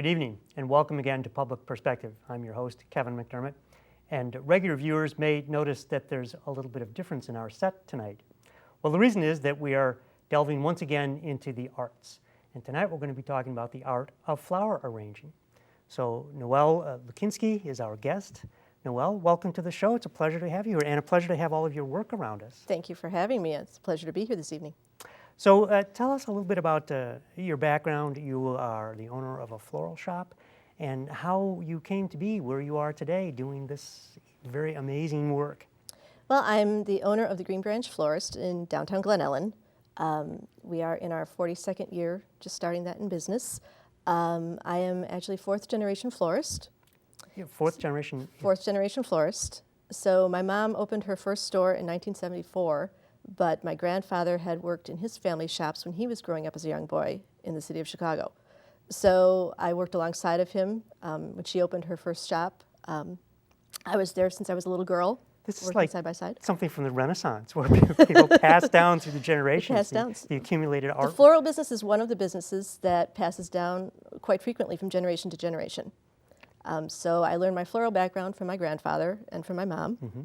Good evening, and welcome again to Public Perspective. I'm your host, Kevin McDermott, and regular viewers may notice that there's a little bit of difference in our set tonight. Well, the reason is that we are delving once again into the arts, and tonight we're going to be talking about the art of flower arranging. So Noel Luchinsky is our guest. Noel, welcome to the show. It's a pleasure to have you here, and a pleasure to have all of your work around us. Thank you for having me. It's a pleasure to be here this evening. So tell us a little bit about your background. You are the owner of a floral shop, and how you came to be where you are today doing this very amazing work. Well, I'm the owner of the Green Branch Florist in downtown Glen Ellen. We are in our 42nd year, just starting that in business. I am actually fourth generation florist. Fourth generation? Fourth generation florist. So my mom opened her first store in 1974. But my grandfather had worked in his family shops when he was growing up as a young boy in the city of Chicago. So I worked alongside of him when she opened her first shop. I was there since I was a little girl. This is working like side by side. Something from the Renaissance where people pass down through the generations. Pass down. The accumulated art. The floral business is one of the businesses that passes down quite frequently from generation to generation. So I learned my floral background from my grandfather and from my mom. Mm-hmm.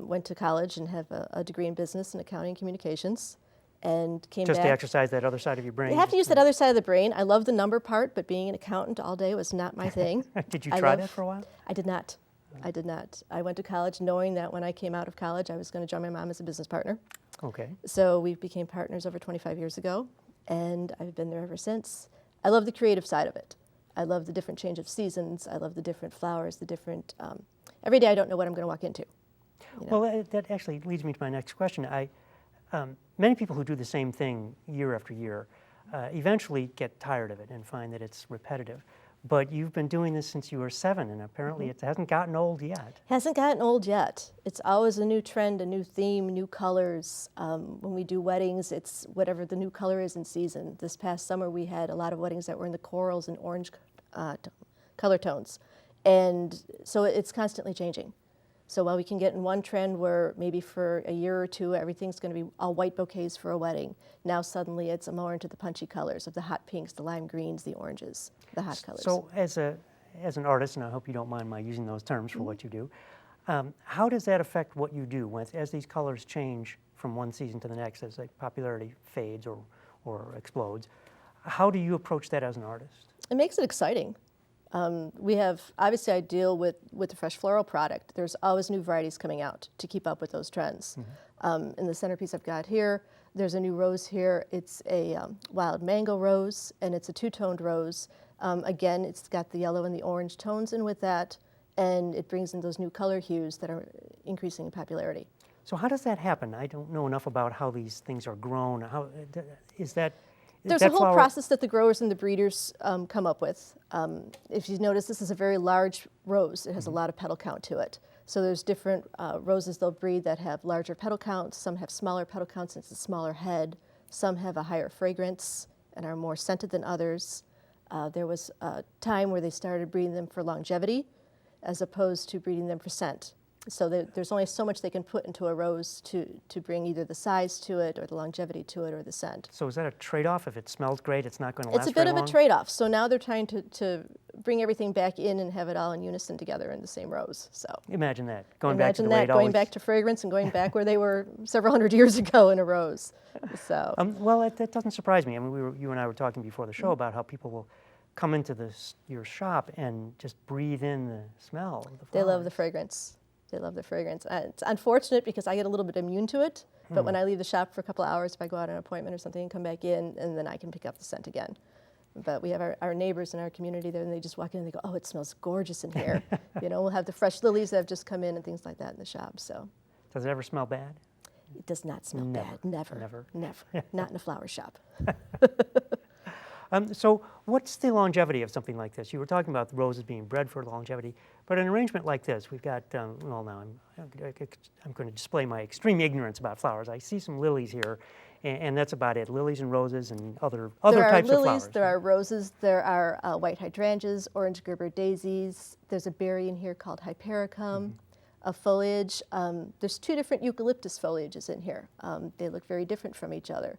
Went to college and have a degree in business and accounting and communications, and came back. Just to exercise that other side of your brain. You have to use that other side of the brain. I love the number part, but being an accountant all day was not my thing. Did you try that for a while? I did not. I did not. I went to college knowing that when I came out of college, I was going to join my mom as a business partner. Okay. So we became partners over 25 years ago, and I've been there ever since. I love the creative side of it. I love the different change of seasons. I love the different flowers, the different. Every day I don't know what I'm going to walk into. You know? Well, that actually leads me to my next question. Many people who do the same thing year after year eventually get tired of it and find that it's repetitive. But you've been doing this since you were 7, and apparently it hasn't gotten old yet. Hasn't gotten old yet. It's always a new trend, a new theme, new colors. When we do weddings, it's whatever the new color is in season. This past summer, we had a lot of weddings that were in the corals and orange color tones. And so it's constantly changing. So while we can get in one trend where maybe for a year or two everything's going to be all white bouquets for a wedding, now suddenly it's more into the punchy colors of the hot pinks, the lime greens, the oranges, the hot colors. So as an artist, and I hope you don't mind my using those terms for what you do, how does that affect what you do as these colors change from one season to the next, as like popularity fades or explodes? How do you approach that as an artist? It makes it exciting. Obviously I deal with the fresh floral product. There's always new varieties coming out to keep up with those trends. Mm-hmm. In the centerpiece I've got here, there's a new rose here. It's a wild mango rose, and it's a two-toned rose. Again, it's got the yellow and the orange tones in with that, and it brings in those new color hues that are increasing in popularity. So how does that happen? I don't know enough about how these things are grown. How is that? There's a whole process that the growers and the breeders come up with. If you notice, this is a very large rose. It has a lot of petal count to it. So there's different roses they'll breed that have larger petal counts. Some have smaller petal counts, and it's a smaller head. Some have a higher fragrance and are more scented than others. There was a time where they started breeding them for longevity as opposed to breeding them for scent. So there's only so much they can put into a rose to bring either the size to it or the longevity to it or the scent. So is that a trade-off? If it smells great, it's not going to last It's a bit very long? of a trade-off. So now they're trying to bring everything back in and have it all in unison together in the same rose. So imagine that. Going back to fragrance and going back where they were several hundred years ago in a rose. So well, that doesn't surprise me. I mean, you and I were talking before the show about how people will come into your shop and just breathe in the smell of the flowers. They love the fragrance. They love the fragrance. It's unfortunate because I get a little bit immune to it, but when I leave the shop for a couple of hours, if I go out on an appointment or something and come back in, and then I can pick up the scent again. But we have our neighbors in our community there, and they just walk in and they go, "Oh, it smells gorgeous in here." We'll have the fresh lilies that have just come in and things like that in the shop. So, does it ever smell bad? It does not smell bad. Never. Not in a flower shop. So what's the longevity of something like this? You were talking about the roses being bred for longevity, but an arrangement like this, we've got, well, now I'm going to display my extreme ignorance about flowers. I see some lilies here, and that's about it. Lilies and roses and other types of flowers. There are lilies, there are roses, there are white hydrangeas, orange Gerber daisies. There's a berry in here called hypericum. A foliage, there's 2 different eucalyptus foliages in here. They look very different from each other.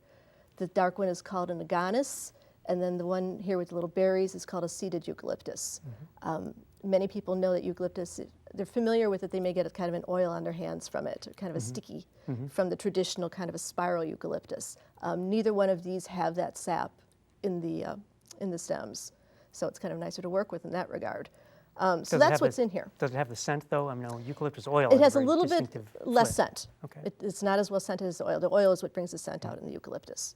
The dark one is called an agonis. And then the one here with the little berries is called a seeded eucalyptus. Many people know that eucalyptus, they're familiar with it, they may get a kind of an oil on their hands from it, kind of a sticky from the traditional kind of a spiral eucalyptus. Neither one of these have that sap in the stems, so it's kind of nicer to work with in that regard. So that's what's in here. Does it have the scent though? I know eucalyptus oil. It has a very little bit less flip. scent. Okay. It's not as well scented as the oil. The oil is what brings the scent out in the eucalyptus.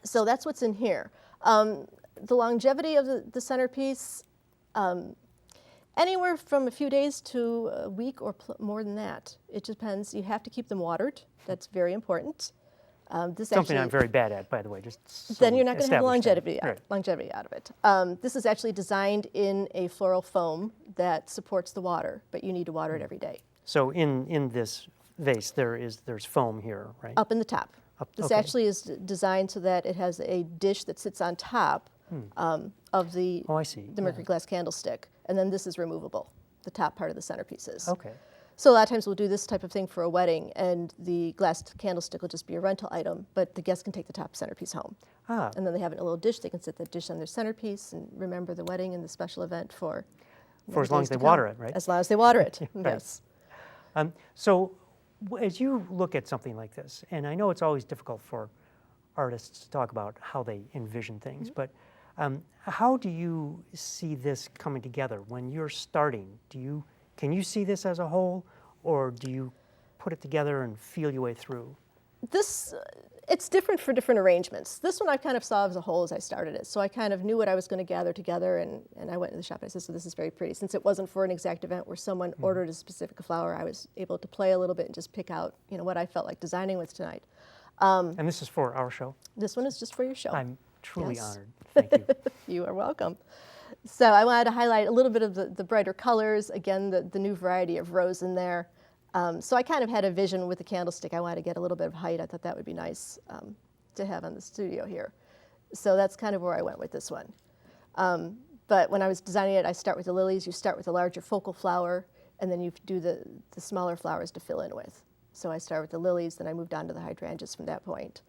So that's what's in here. The longevity of the centerpiece, anywhere from a few days to a week or more than that. It depends. You have to keep them watered. That's very important. Something I'm very bad at, by the way. Just so then you're not going to have longevity longevity out of it. This is actually designed in a floral foam that supports the water, but you need to water it every day. So in this vase, there's foam here, right? Up in the top. This okay. actually is designed so that it has a dish that sits on top of the Oh, I see. the mercury glass candlestick, and then this is removable. The top part of the centerpiece is. Okay. So a lot of times we'll do this type of thing for a wedding, and the glass candlestick will just be a rental item, but the guests can take the top centerpiece home. Ah. And then they have it in a little dish. They can set that dish on their centerpiece and remember the wedding and the special event for as long as they water it, right? As long as they water it, Right. yes. So as you look at something like this, and I know it's always difficult for artists to talk about how they envision things, but how do you see this coming together when you're starting? Can you see this as a whole, or do you put it together and feel your way through? It's different for different arrangements. This one I kind of saw as a whole as I started it. So I kind of knew what I was going to gather together, and I went to the shop and I said, so this is very pretty. Since it wasn't for an exact event where someone ordered a specific flower, I was able to play a little bit and just pick out, what I felt like designing with tonight. And this is for our show? This one is just for your show. I'm truly Yes. honored. Thank you. You are welcome. So I wanted to highlight a little bit of the brighter colors, again, the new variety of rose in there. So I kind of had a vision with the candlestick. I wanted to get a little bit of height. I thought that would be nice to have on the studio here. So that's kind of where I went with this one. But when I was designing it, I start with the lilies. You start with a larger focal flower, and then you do the smaller flowers to fill in with. So I started with the lilies, then I moved on to the hydrangeas from that point,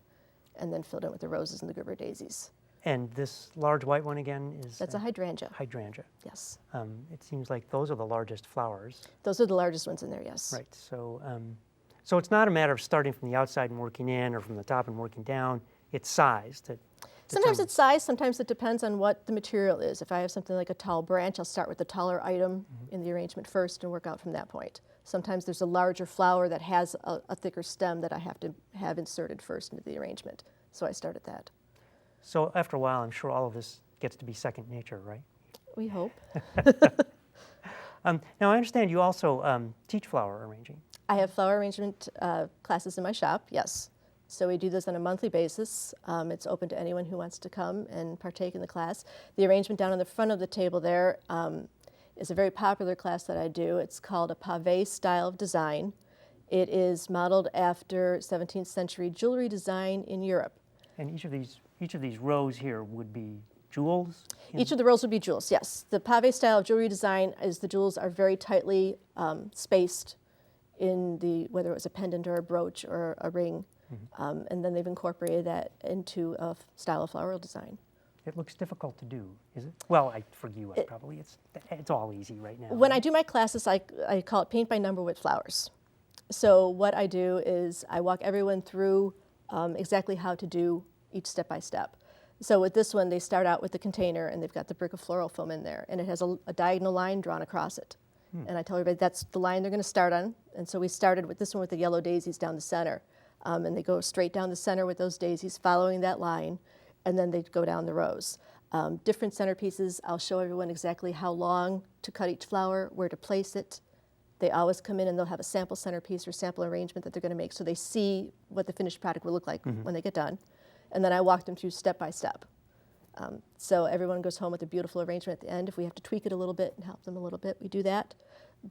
and then filled in with the roses and the Gerber daisies. And this large white one again is? That's a hydrangea. Hydrangea. Yes. It seems like those are the largest flowers. Those are the largest ones in there, yes. Right. So, so it's not a matter of starting from the outside and working in, or from the top and working down. It's size. Sometimes it's size. Sometimes it depends on what the material is. If I have something like a tall branch, I'll start with the taller item in the arrangement first and work out from that point. Sometimes there's a larger flower that has a thicker stem that I have to have inserted first into the arrangement. So I start at that. So after a while, I'm sure all of this gets to be second nature, right? We hope. Now, I understand you also teach flower arranging. I have flower arrangement classes in my shop, yes. So we do this on a monthly basis. It's open to anyone who wants to come and partake in the class. The arrangement down on the front of the table there is a very popular class that I do. It's called a pavé style of design. It is modeled after 17th century jewelry design in Europe. And each of these rows here would be jewels? Each of the rows would be jewels, yes. The pavé style of jewelry design is the jewels are very tightly spaced in whether it was a pendant or a brooch or a ring. And then they've incorporated that into a style of floral design. It looks difficult to do, is it? Well, for you, probably it's all easy right now. When I do my classes, I call it paint by number with flowers. So what I do is I walk everyone through exactly how to do each step by step. So with this one, they start out with the container, and they've got the brick of floral foam in there, and it has a diagonal line drawn across it. And I tell everybody that's the line they're going to start on. And so we started with this one with the yellow daisies down the center. And they go straight down the center with those daisies, following that line, and then they go down the rows. Different centerpieces, I'll show everyone exactly how long to cut each flower, where to place it. They always come in and they'll have a sample centerpiece or sample arrangement that they're going to make, so they see what the finished product will look like when they get done. And then I walk them through step by step. So everyone goes home with a beautiful arrangement at the end. If we have to tweak it a little bit and help them a little bit, we do that.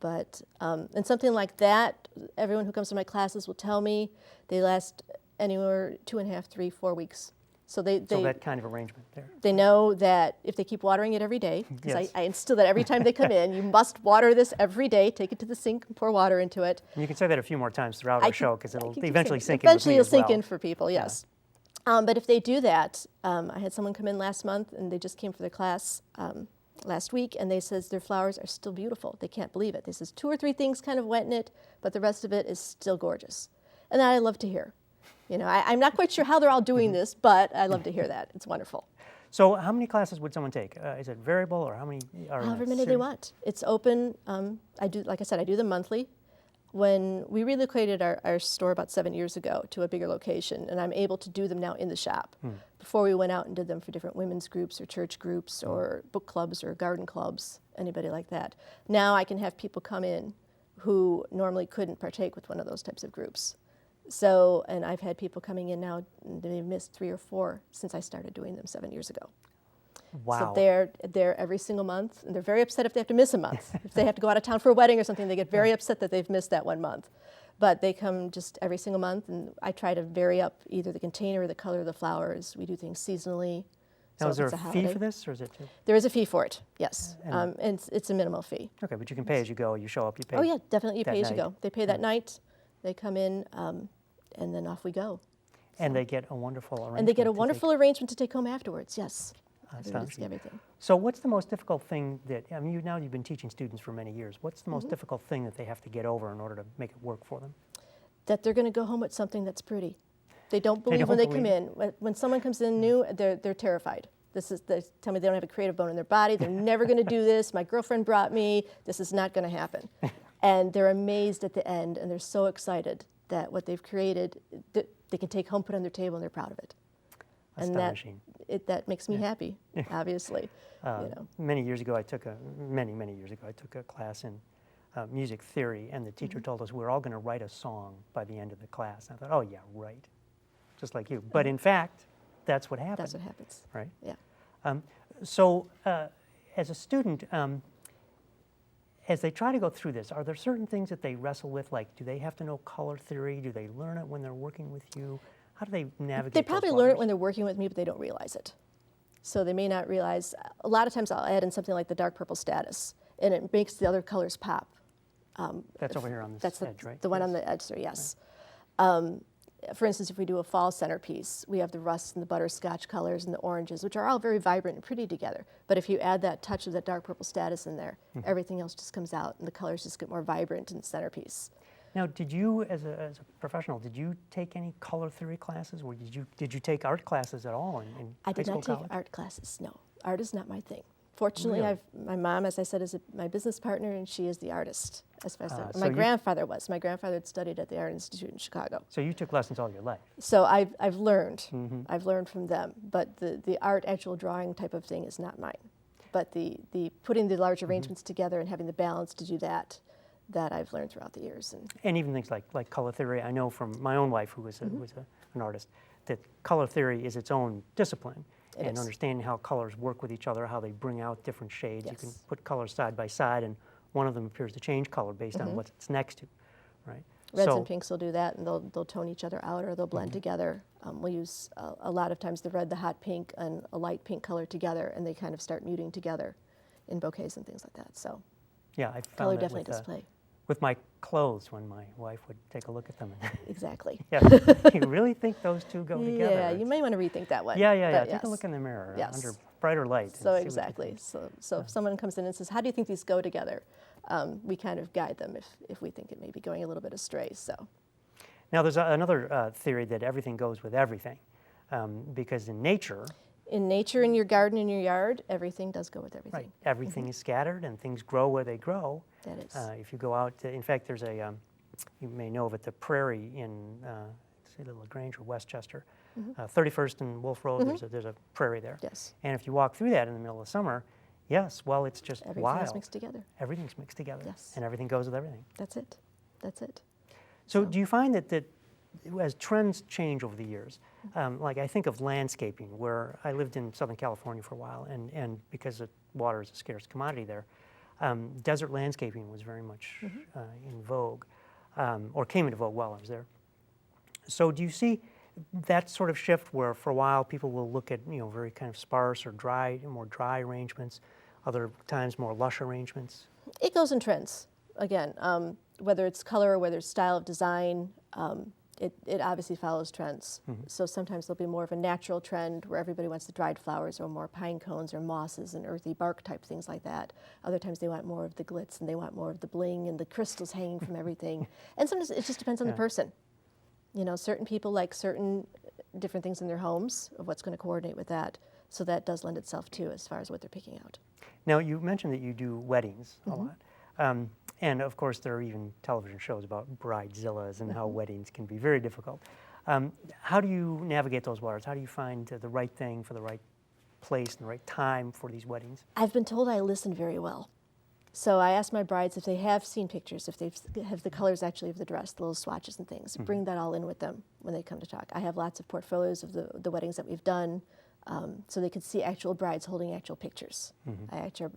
But and something like that, everyone who comes to my classes will tell me they last anywhere 2.5, 3, 4 weeks. So that kind of arrangement there. They know that if they keep watering it every day, because Yes. I instill that every time they come in, you must water this every day. Take it to the sink and pour water into it. And you can say that a few more times throughout our show, because it'll I keep eventually saying sink in with Eventually me it'll as well. sink in for people, yes. But if they do that, I had someone come in last month, and they just came for their class last week, and they says their flowers are still beautiful. They can't believe it. They says 2 or 3 things kind of went in it, but the rest of it is still gorgeous. And that I love to hear. You know, I'm not quite sure how they're all doing this, but I love to hear that. It's wonderful. So how many classes would someone take? Is it variable, or how many are in However that many they series? want. It's open. Like I said, I do them monthly. When we relocated our store about 7 years ago to a bigger location, and I'm able to do them now in the shop. Before we went out and did them for different women's groups or church groups or book clubs or garden clubs, anybody like that. Now I can have people come in who normally couldn't partake with one of those types of groups. So, and I've had people coming in now, they've missed 3 or 4 since I started doing them 7 years ago. Wow. So they're every single month, and they're very upset if they have to miss a month. If they have to go out of town for a wedding or something, they get very upset that they've missed that 1 month. But they come just every single month, and I try to vary up either the container or the color of the flowers. We do things seasonally. Now, So is there if a it's fee holiday- for this, or is it just... There is a fee for it, yes. And- And it's a minimal fee. Okay, but you can pay as you go. You show up, you pay. Oh yeah, definitely you that pay as you night. go. They pay that night, they come in, and then off we go. And they get a wonderful arrangement. And they get a to take- wonderful arrangement to take home afterwards, yes. Everybody's Astonishing. everything. So what's the most difficult thing that, I mean, you've been teaching students for many years. What's the Mm-hmm. most difficult thing that they have to get over in order to make it work for them? That they're going to go home with something that's pretty. They don't believe don't when they believe come in. When someone comes in new, they're terrified. They tell me they don't have a creative bone in their body. They're never going to do this. My girlfriend brought me. This is not going to happen. And they're amazed at the end, and they're so excited that what they've created, they can take home, put on their table, and they're proud of it. And Astonishing. that makes me happy, obviously. You know. Many years ago, I took a class in music theory, and the teacher Mm-hmm. told us we're all going to write a song by the end of the class. And I thought, oh yeah, right, just like you. But in fact, that's what happened. That's what happens. Right. Yeah. So, as a student, as they try to go through this, are there certain things that they wrestle with? Like, do they have to know color theory? Do they learn it when they're working with you? How do they navigate? They those probably learn it waters? when they're working with me, but they don't realize it. So they may not realize. A lot of times I'll add in something like the dark purple status, and it makes the other colors pop. That's over here on this That's edge, right? the one Yes. on the edge there, yes. For instance, if we do a fall centerpiece, we have the rust and the butterscotch colors and the oranges, which are all very vibrant and pretty together. But if you add that touch of that dark purple status in there, everything else just comes out, and the colors just get more vibrant in the centerpiece. Now, did you, as a professional, did you take any color theory classes, or did you take art classes at all in I high did school, not take college? art classes, no. Art is not my thing. Fortunately, Really? my mom, as I said, is my business partner, and she is the artist. As far as so my you- grandfather was. My grandfather had studied at the Art Institute in Chicago. So you took lessons all your life. So I've learned. Mm-hmm. I've learned from them. But the art, actual drawing type of thing is not mine. But the putting the large arrangements together and having the balance to do that I've learned throughout the years. And even things like color theory, I know from my own wife, who was an artist, that color theory is its own discipline. It And is. understanding how colors work with each other, how they bring out different shades. You can Yes. put colors side by side, and one of them appears to change color based on what it's next to, right? Reds So- and pinks will do that, and they'll tone each other out, or they'll blend together. We'll use a lot of times the red, the hot pink, and a light pink color together, and they kind of start muting together in bouquets and things like that. So Yeah, I found color that definitely with, does play. with my clothes when my wife would take a look at them. And Exactly. yeah, you really think those two go together? Yeah, you may want to rethink that one. Yeah. but Take yes. a look in the mirror Yes. under brighter light. and So see what you exactly. think. So if someone comes in and says, "How do you think these go together?" We kind of guide them if we think it may be going a little bit astray. So Now, there's another theory that everything goes with everything, because in nature, in nature, in your garden, in your yard, everything does go with everything. right, everything is scattered and things grow where they grow. That is. If you go out, in fact, there's you may know of it, the prairie in, say, Little LaGrange or Westchester, 31st and Wolf Road, there's a prairie there. Yes. And if you walk through that in the middle of summer, yes, well, it's just Everything's wild. mixed together. Everything's mixed together. Yes. And everything goes with everything. That's it. That's it. So do you find that as trends change over the years, like I think of landscaping, where I lived in Southern California for a while, and because water is a scarce commodity there, desert landscaping was very much in vogue, or came into vogue while I was there. So do you see that sort of shift where for a while people will look at very kind of sparse or more dry arrangements, other times more lush arrangements? It goes in trends. Again, whether it's color or whether it's style of design, It obviously follows trends. So sometimes there'll be more of a natural trend where everybody wants the dried flowers or more pine cones or mosses and earthy bark type things like that. Other times they want more of the glitz and they want more of the bling and the crystals hanging from everything. And sometimes it just depends on the person. You know, certain people like certain different things in their homes of what's going to coordinate with that. So that does lend itself too as far as what they're picking out. Now, you mentioned that you do weddings a lot. And of course, there are even television shows about bridezillas and how weddings can be very difficult. How do you navigate those waters? How do you find the right thing for the right place and the right time for these weddings? I've been told I listen very well. So I ask my brides if they have seen pictures, if they have the colors actually of the dress, the little swatches and things, bring that all in with them when they come to talk. I have lots of portfolios of the weddings that we've done. So they could see actual brides holding actual pictures. Actual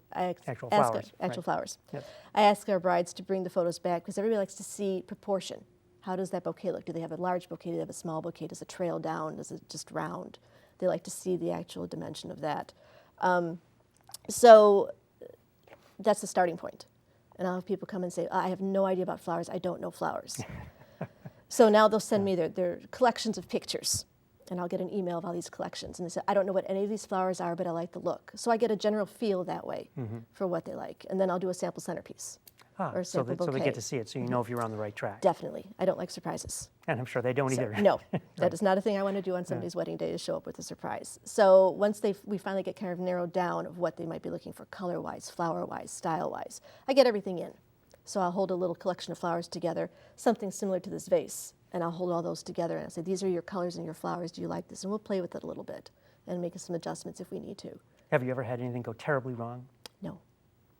flowers. Yep. I ask our brides to bring the photos back because everybody likes to see proportion. How does that bouquet look? Do they have a large bouquet? Do they have a small bouquet? Does it trail down? Does it just round? They like to see the actual dimension of that. So that's the starting point. And I'll have people come and say, I have no idea about flowers. I don't know flowers. So now they'll send me their collections of pictures. And I'll get an email of all these collections. And they say, I don't know what any of these flowers are, but I like the look. So I get a general feel that way for what they like. And then I'll do a sample centerpiece or a sample bouquet. So they get to see it, so you know if you're on the right track. Definitely. I don't like surprises. And I'm sure they don't either. No, that is not a thing I want to do on somebody's wedding day, to show up with a surprise. So once we finally get kind of narrowed down of what they might be looking for color-wise, flower-wise, style-wise, I get everything in. So I'll hold a little collection of flowers together, something similar to this vase. And I'll hold all those together and I'll say, these are your colors and your flowers. Do you like this? And we'll play with it a little bit and make some adjustments if we need to. Have you ever had anything go terribly wrong? No.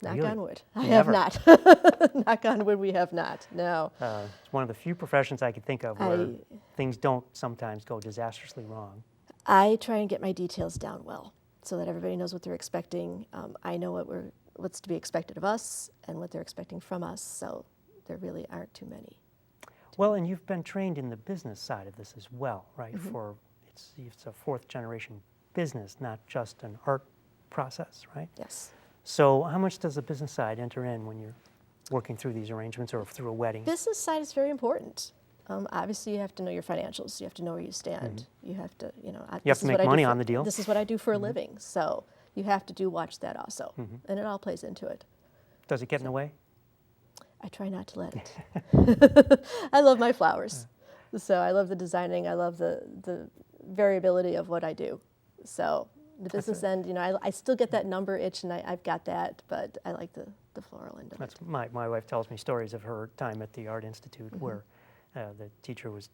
Knock Really? on wood. I Never. have not. Knock on wood, we have not. No. It's one of the few professions I could think of where things don't sometimes go disastrously wrong. I try and get my details down well so that everybody knows what they're expecting. I know what's to be expected of us and what they're expecting from us, so there really aren't too many. Well, and you've been trained in the business side of this as well, right? It's a fourth generation business, not just an art process, right? Yes. So how much does the business side enter in when you're working through these arrangements or through a wedding? Business side is very important. Obviously, you have to know your financials. You have to know where you stand. You have to, you have to make money on the deal. This is what I do for a living, so you have to watch that also, and it all plays into it. Does it get in the way? I try not to let it. I love my flowers. So I love the designing. I love the variability of what I do. So the business end, I still get that number itch, and I've got that, but I like the floral end of it. My wife tells me stories of her time at the Art Institute where the teacher was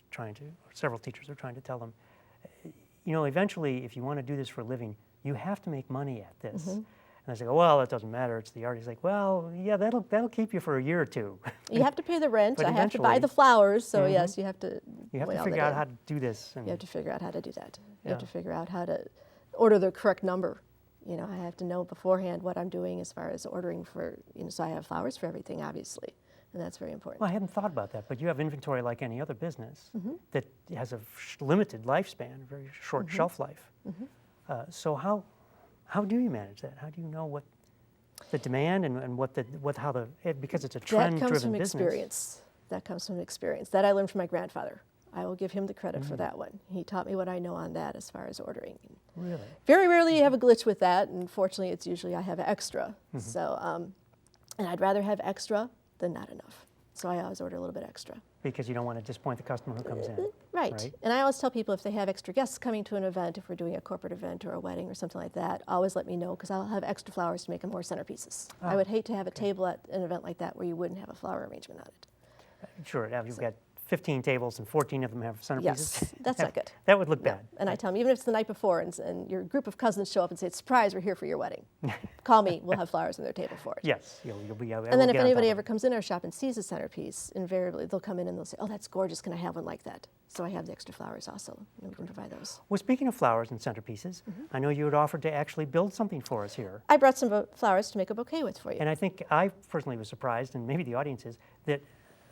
several teachers were trying to tell them, eventually, if you want to do this for a living, you have to make money at this. And I say, well, it doesn't matter. It's the art. He's like, well, yeah, that'll keep you for a year or two. You have to pay the rent. But I have to buy the flowers. So yes, you have to. You have to figure out how to do this. You have to figure out how to do that. You have to figure out how to order the correct number. I have to know beforehand what I'm doing as far as ordering for. So I have flowers for everything, obviously, and that's very important. Well, I hadn't thought about that, but you have inventory like any other business that has a limited lifespan, a very short shelf life. So how do you manage that? How do you know what the demand and because it's a trend-driven business? That comes from experience. That comes from experience. That I learned from my grandfather. I will give him the credit for that one. He taught me what I know on that as far as ordering. Really? Very rarely you have a glitch with that, and fortunately it's usually I have extra. So, and I'd rather have extra than not enough. So I always order a little bit extra. Because you don't want to disappoint the customer who comes in. Right. And I always tell people if they have extra guests coming to an event, if we're doing a corporate event or a wedding or something like that, always let me know because I'll have extra flowers to make them more centerpieces. I would hate to have a table at an event like that where you wouldn't have a flower arrangement on it. Sure, you've got 15 tables and 14 of them have centerpieces. Yes, that's not good. That would look bad. And I tell them, even if it's the night before and your group of cousins show up and say, surprise, we're here for your wedding. Call me, we'll have flowers on their table for it. Yes, you'll be And then if anybody ever comes in our shop and sees a centerpiece, invariably they'll come in and they'll say, oh, that's gorgeous, can I have one like that? So I have the extra flowers also, and we can provide those. Well, speaking of flowers and centerpieces, I know you had offered to actually build something for us here. I brought some flowers to make a bouquet with for you. And I think I personally was surprised, and maybe the audience is, that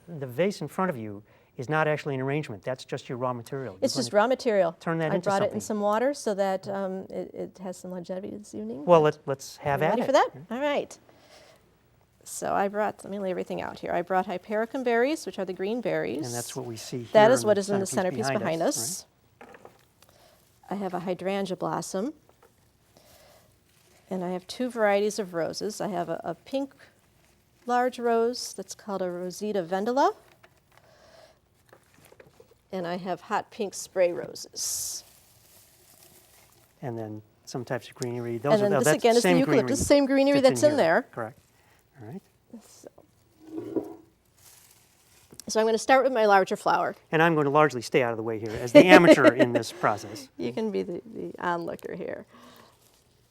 the vase in front of you is not actually an arrangement. That's just your raw material. It's just raw material. Turn that into I brought something. it in some water so that it has some longevity this evening. Well, let's have at it. Ready for that? All right. So let me lay everything out here. I brought hypericum berries, which are the green berries. And that's what we see here. That is what is in the centerpiece behind us. Right? I have a hydrangea blossom. And I have 2 varieties of roses. I have a pink large rose that's called a Rosita vendula. And I have hot pink spray roses. And then some types of greenery. And then this again is the eucalyptus, same greenery that's in there. Correct. All right. So I'm going to start with my larger flower. And I'm going to largely stay out of the way here as the amateur in this process. You can be the onlooker here.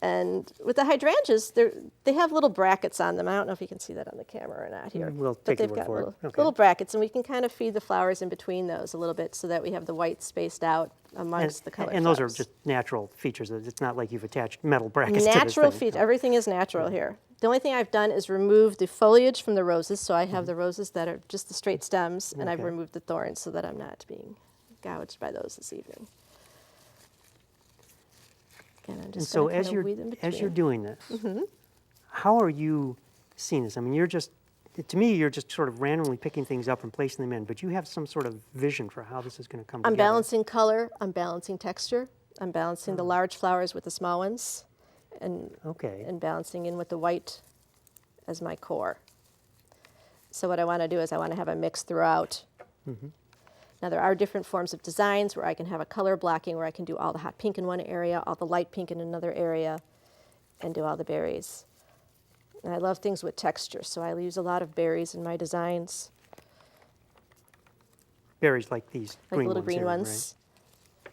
And with the hydrangeas, they have little brackets on them. I don't know if you can see that on the camera or not here. We'll but take your they've word got for it. little brackets, and we can kind of feed the flowers in between those a little bit so that we have the white spaced out amongst the colored And those flowers. are just natural features. It's not like you've attached metal brackets to this Natural thing. feature. Everything is natural here. The only thing I've done is remove the foliage from the roses, so I have the roses that are just the straight stems, and I've Okay. removed the thorns so that I'm not being gouged by those this evening. And I'm And just so gonna as kinda you're weed in as you're between. doing this, how are you seeing this? I mean, to me, you're just sort of randomly picking things up and placing them in, but you have some sort of vision for how this is going to come I'm together. balancing color, I'm balancing texture, I'm balancing the large flowers with the small ones, and Okay. and balancing in with the white as my core. So what I want to do is I want to have a mix throughout. Now there are different forms of designs where I can have a color blocking, where I can do all the hot pink in one area, all the light pink in another area, and do all the berries. And I love things with texture, so I use a lot of berries in my designs, Berries like these like green little ones green here, ones. right?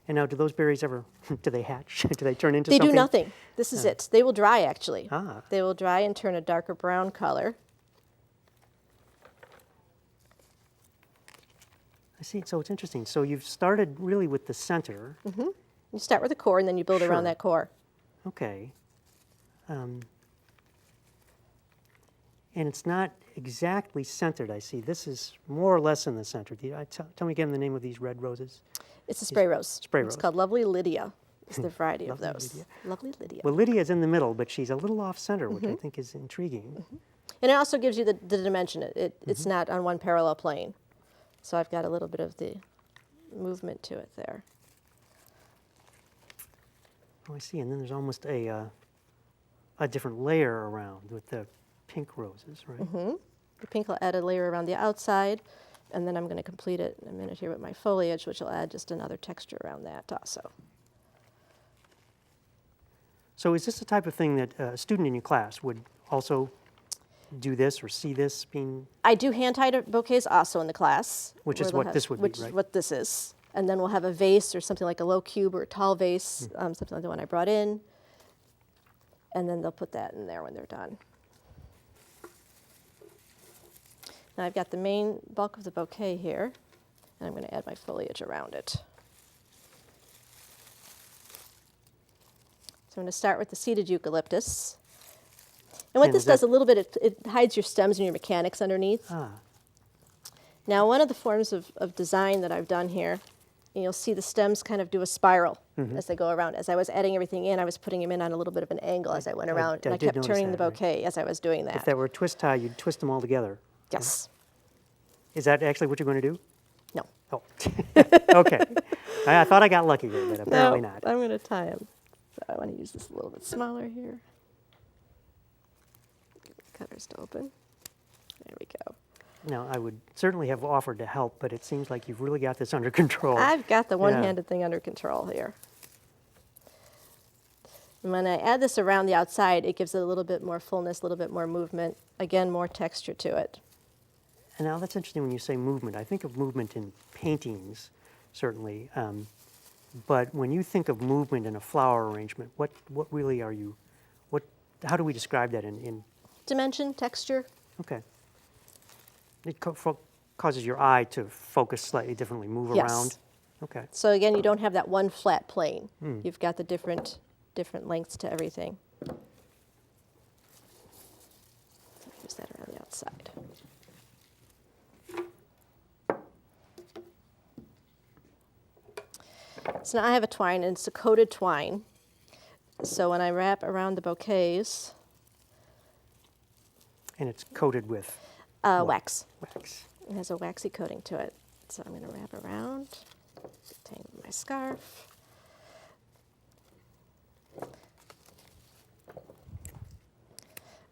And now, do those berries ever, do they hatch? Do they turn into They something? do nothing. This is it. They will dry, actually. Ah. They will dry and turn a darker brown color. I see. So it's interesting. So you've started really with the center. You start with a core, and then you build Sure. around that core. Okay. And it's not exactly centered, I see. This is more or less in the center. Tell me again the name of these red roses. It's a spray rose. Spray It's rose. called Lovely Lydia. It's the variety of Lovely those. Lydia. Lovely Lydia. Well, Lydia's in the middle, but she's a little off center, which I think is intriguing. And it also gives you the dimension. It's not on one parallel plane. So I've got a little bit of the movement to it there. Oh, I see. And then there's almost a different layer around with the pink roses, right? The pink will add a layer around the outside, and then I'm going to complete it in a minute here with my foliage, which will add just another texture around that also. So is this the type of thing that a student in your class would also do this or see this being? I do hand-tied bouquets also in the class. Which is where they'll what this would be, which right? is what this is. And then we'll have a vase or something like a low cube or a tall vase, something like the one I brought in. And then they'll put that in there when they're done. Now I've got the main bulk of the bouquet here, and I'm going to add my foliage around it. So I'm going to start with the seeded eucalyptus. And what And this is that- does a little bit, it hides your stems and your mechanics underneath. Ah, Now, one of the forms of design that I've done here, you'll see the stems kind of do a spiral as they go around. As I was adding everything in, I was putting them in on a little bit of an angle as I went around, and I did kept notice turning the that, right. bouquet as I was doing if that. that were a twist tie, you'd twist them all together. Yes. Is that actually what you're going to do? No. Oh, okay. I thought I got lucky there, but apparently No, not. I'm going to tie them. So I want to use this a little bit smaller here. Get the cutters to open. There we go. Now, I would certainly have offered to help, but it seems like you've really got this under control. I've got the one-handed thing under control here. And when I add this around the outside, it gives it a little bit more fullness, a little bit more movement, again, more texture to it. And now that's interesting when you say movement. I think of movement in paintings, certainly. But when you think of movement in a flower arrangement, what really are you, how do we describe that in Dimension, texture. okay. It causes your eye to focus slightly differently, move Yes. around. Okay. So again, you don't have that one flat plane. You've got the different lengths to everything. Use that around the outside. So now I have a twine, and it's a coated twine. So when I wrap around the bouquets, And it's coated with wax. wax. It has a waxy coating to it. So I'm going to wrap around, tangle my scarf.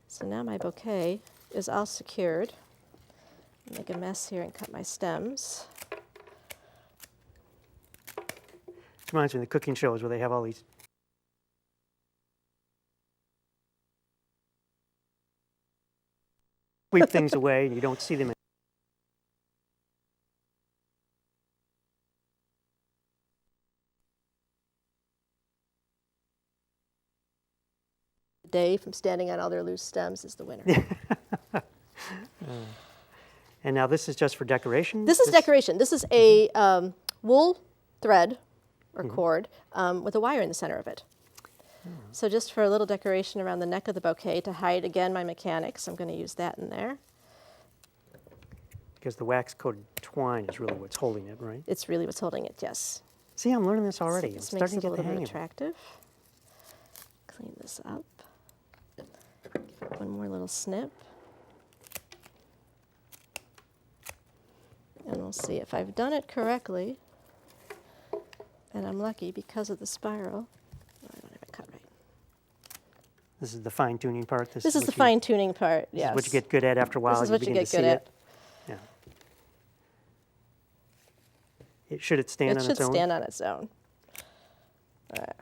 So now my bouquet is all secured. Make a mess here and cut my stems. It reminds me of the cooking shows where they have all these sweep things away and you don't see them. Day from standing on all their loose stems is the winner. And now this is just for decoration? This is decoration. This is a wool thread or cord with a wire in the center of it. So just for a little decoration around the neck of the bouquet to hide, again, my mechanics, I'm going to use that in there. Because the wax-coated twine is really what's holding it, right? It's really what's holding it, yes. See, I'm learning this already. So I'm this starting makes to it a get the little hang bit of it. attractive. Clean this up. One more little snip. And we'll see if I've done it correctly. And I'm lucky because of the spiral. Oh, I don't have it cut right. This is the fine-tuning part? This is what the you- fine-tuning part, This yes. is what you get good at after a while. This is what you begin get to good see at. it. Yeah. Should it stand on its own? It should stand on its own. All right.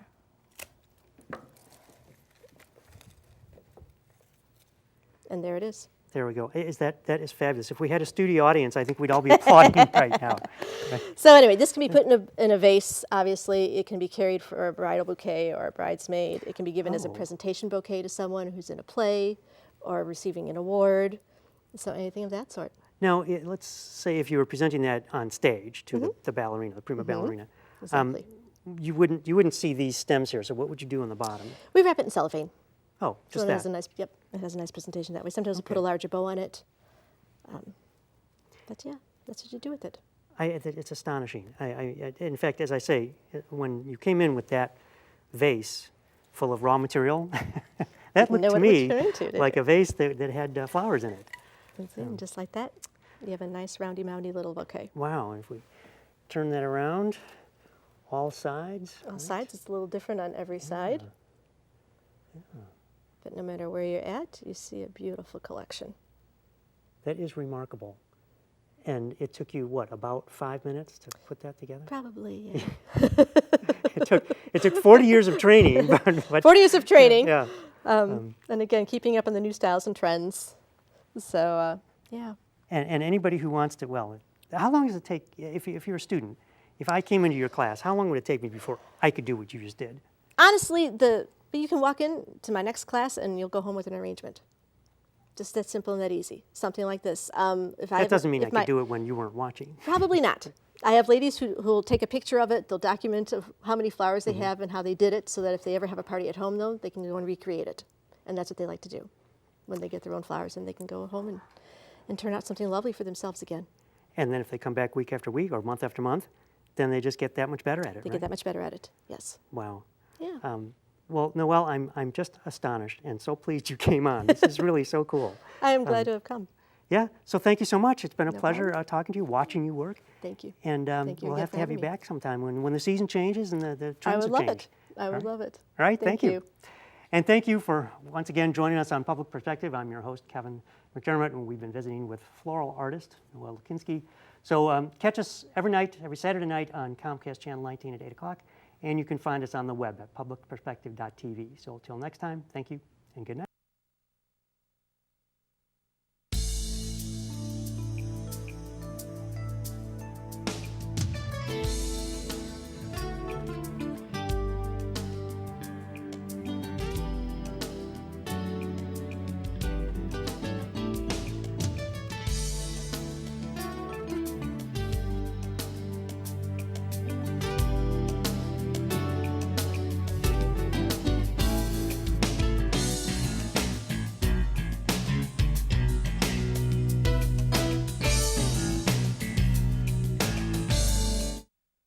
And there it is. There we go. That is fabulous. If we had a studio audience, I think we'd all be applauding right now. So anyway, this can be put in a vase, obviously. It can be carried for a bridal bouquet or a bridesmaid. It can be given as a presentation bouquet to someone who's in a play or receiving an award. So anything of that sort. Now, let's say if you were presenting that on stage to the ballerina, the prima ballerina, Exactly. you wouldn't see these stems here. So what would you do on the bottom? We wrap it in cellophane. Oh, So just it has a that. nice, yep, it has a nice presentation that way. Sometimes we'll put Okay. a larger bow on it. But yeah, that's what you do with it. It's astonishing. In fact, as I say, when you came in with that vase full of raw material, that looked know to what it would me turn into, did like it? a vase that had flowers in it. And just like that, you have a nice roundy-moundy little bouquet. Wow, if we turn that around, all sides. All right? sides, it's a little different on every side. But no matter where you're at, you see a beautiful collection. That is remarkable. And it took you, what, about 5 minutes to put that together? Probably, yeah. It took 40 years of training. But 40 years of training. Yeah. And again, keeping up on the new styles and trends. So, yeah. And anybody who wants to, well, how long does it take, if you're a student, if I came into your class, how long would it take me before I could do what you just did? Honestly, but you can walk in to my next class and you'll go home with an arrangement. Just that simple and that easy. Something like this. That doesn't mean I could do it when you weren't watching. Probably not. I have ladies who will take a picture of it. They'll document of how many flowers they have and how they did it, so that if they ever have a party at home, though, they can go and recreate it. And that's what they like to do. When they get their own flowers, and they can go home and turn out something lovely for themselves again. And then if they come back week after week or month after month, then they just get that much better at it, They right? get that much better at it. Yes. Wow. Yeah. Well, Noel, I'm just astonished and so pleased you came on. This is really so cool. I am glad to have come. Yeah, so thank you so much. It's been a No pleasure talking to you, watching you work. Thank you. And Thank you we'll again have for to have having you me. back sometime when the season changes and the I trends would have love changed. it. I would love it. All right, thank you. you. And thank you for once again joining us on Public Perspective. I'm your host, Kevin McDermott, and we've been visiting with floral artist Noel Luchinsky. So catch us every Saturday night on Comcast Channel 19 at 8 o'clock, and you can find us on the web at publicperspective.tv. So until next time, thank you and good night.